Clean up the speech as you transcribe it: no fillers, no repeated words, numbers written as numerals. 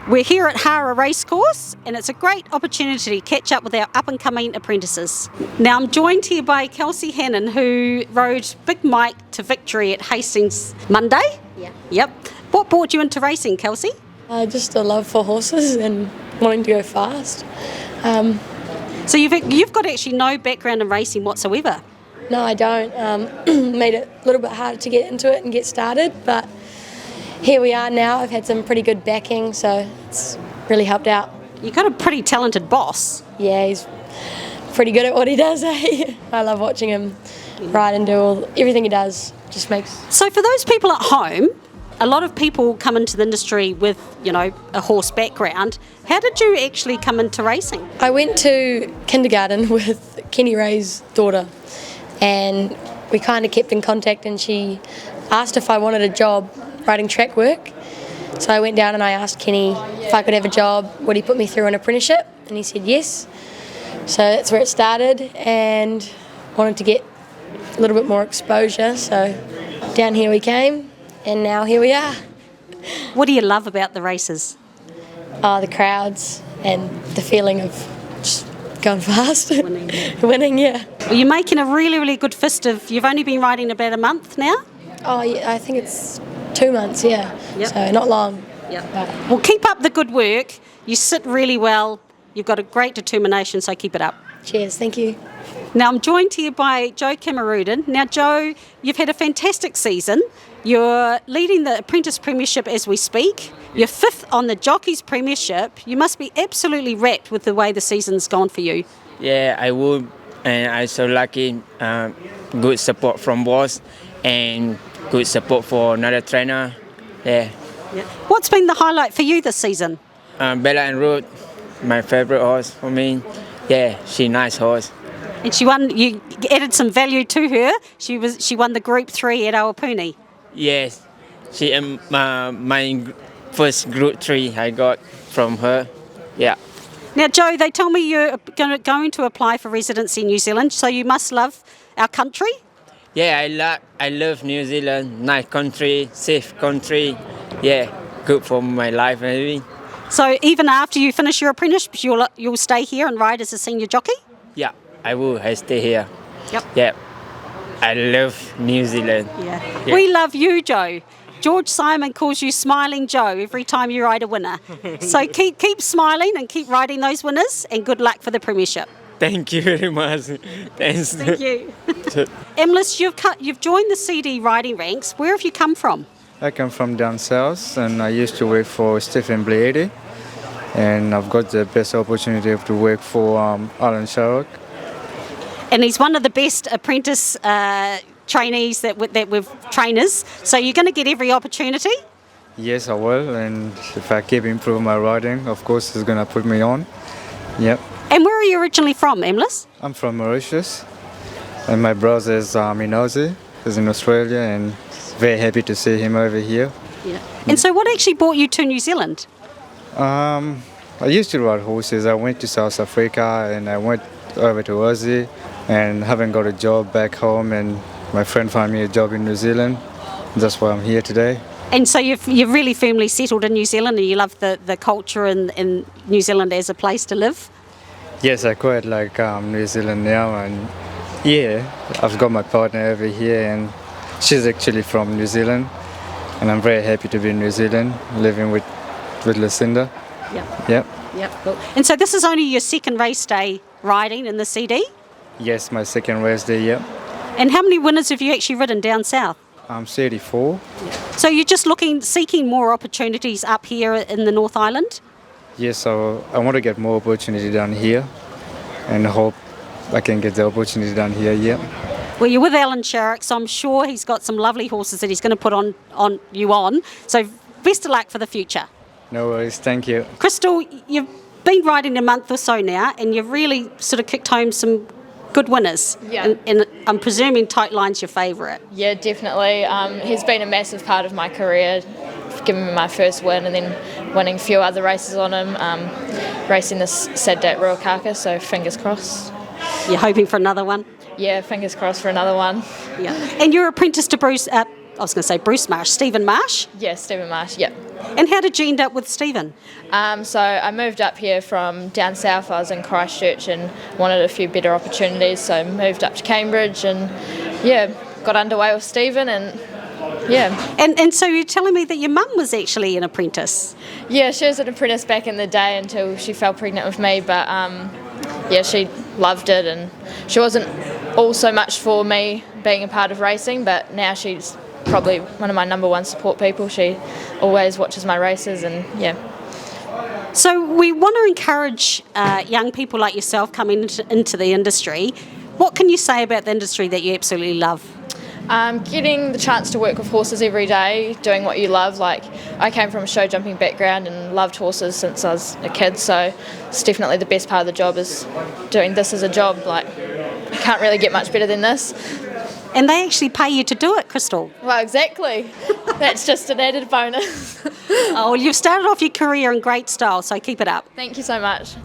We're here at Hawera Racecourse and it's a great opportunity to catch up with our up-and-coming apprentices. Now I'm joined here by Kelsey Hannon, who rode Big Mike to victory at Hastings Monday. Yeah. Yep. What brought you into racing, Kelsey? Just a love for horses and wanting to go fast. So you've got actually no background in racing whatsoever. No, I don't. Made it a little bit harder to get into it and get started, but here we are now. I've had some pretty good backing, so it's really helped out. You've got a pretty talented boss. Yeah, he's pretty good at what he does, eh? I love watching him ride and do everything he does. Just makes... So for those people at home, a lot of people come into the industry with, a horse background. How did you actually come into racing? I went to kindergarten with Kenny Ray's daughter, and we kind of kept in contact, and she asked if I wanted a job riding track work. So I went down and I asked Kenny if I could have a job, would he put me through an apprenticeship? And he said yes. So that's where it started, and wanted to get a little bit more exposure. So down here we came, and now here we are. What do you love about the races? The crowds and the feeling of just going fast. Winning, yeah. Well, you're making a really, really good fist of... You've only been riding about a month now? Oh, yeah, I think it's 2 months, yeah. Yep. So not long. Yep. Well, keep up the good work. You sit really well. You've got a great determination, so keep it up. Cheers, thank you. Now, I'm joined here by Jo Kamarudin. Now, Jo, you've had a fantastic season. You're leading the Apprentice Premiership as we speak. You're 5th on the Jockeys Premiership. You must be absolutely wrapped with the way the season's gone for you. Yeah, I would. And I'm so lucky. Good support from boss and good support for another trainer. Yeah. What's been the highlight for you this season? Bella and Ruth, my favorite horse for me. Yeah, she's a nice horse. And she won. You added some value to her. She won the Group 3 at Awapuni. Yes, she my first Group 3 I got from her. Yeah. Now, Jo, they tell me you're going to apply for residency in New Zealand, so you must love our country. Yeah, I love New Zealand. Nice country, safe country. Yeah, good for my life and everything. So even after you finish your apprenticeship, you'll stay here and ride as a senior jockey? Yeah, I will. I stay here. Yep. Yeah. I love New Zealand. Yeah. We love you, Jo. George Simon calls you Smiling Joe every time you ride a winner. So keep smiling and keep riding those winners, and good luck for the premiership. Thank you very much. Thanks. Thank you. Emlis, you've joined the CD riding ranks. Where have you come from? I come from down south, and I used to work for Stephen Bleedy, and I've got the best opportunity to work for Alan Sharrock. And he's one of the best apprentice trainees that we've trainers. So you're going to get every opportunity? Yes, I will, and if I keep improving my riding, of course, it's going to put me on. Yep. And where are you originally from, Emlis? I'm from Mauritius, and my brother's in Aussie. He's in Australia, and very happy to see him over here. Yeah. And so what actually brought you to New Zealand? I used to ride horses. I went to South Africa, and I went over to Aussie, and haven't got a job back home, and my friend found me a job in New Zealand. That's why I'm here today. And so you're really firmly settled in New Zealand, and you love the culture in New Zealand as a place to live? Yes, I quite like New Zealand now, and yeah, I've got my partner over here, and she's actually from New Zealand, and I'm very happy to be in New Zealand, living with Lucinda. Yep. Cool. And so this is only your second race day riding in the CD? Yes, my second race day, yep. And how many winners have you actually ridden down south? I'm 34. So you're just seeking more opportunities up here in the North Island? Yes, so I want to get more opportunity down here, and hope I can get the opportunity down here, yeah. Well, you're with Alan Sharrock, so I'm sure he's got some lovely horses that he's going to put on you on. So best of luck for the future. No worries, thank you. Crystal, you've been riding a month or so now, and you've really sort of kicked home some good winners. Yeah. And I'm presuming Tight Line's your favourite. Yeah, definitely. He's been a massive part of my career, giving me my first win and then winning a few other races on him, racing this Saturday at Ruakaka, so fingers crossed. You're hoping for another one? Yeah, fingers crossed for another one. Yeah. And you're apprenticed to I was going to say Bruce Marsh, Stephen Marsh. Yeah, Stephen Marsh, yeah. And how did you end up with Stephen? So I moved up here from down south. I was in Christchurch and wanted a few better opportunities, so moved up to Cambridge and, yeah, got underway with Stephen and, yeah. And so you're telling me that your mum was actually an apprentice? Yeah, she was an apprentice back in the day until she fell pregnant with me, but, yeah, she loved it and she wasn't all so much for me being a part of racing, but now she's probably one of my number one support people. She always watches my races and, yeah. So we want to encourage young people like yourself coming into the industry. What can you say about the industry that you absolutely love? Getting the chance to work with horses every day, doing what you love. Like, I came from a show jumping background and loved horses since I was a kid, so it's definitely the best part of the job is doing this as a job. Like, you can't really get much better than this. And they actually pay you to do it, Crystal. Well, exactly. That's just an added bonus. Oh, well, you've started off your career in great style, so keep it up. Thank you so much.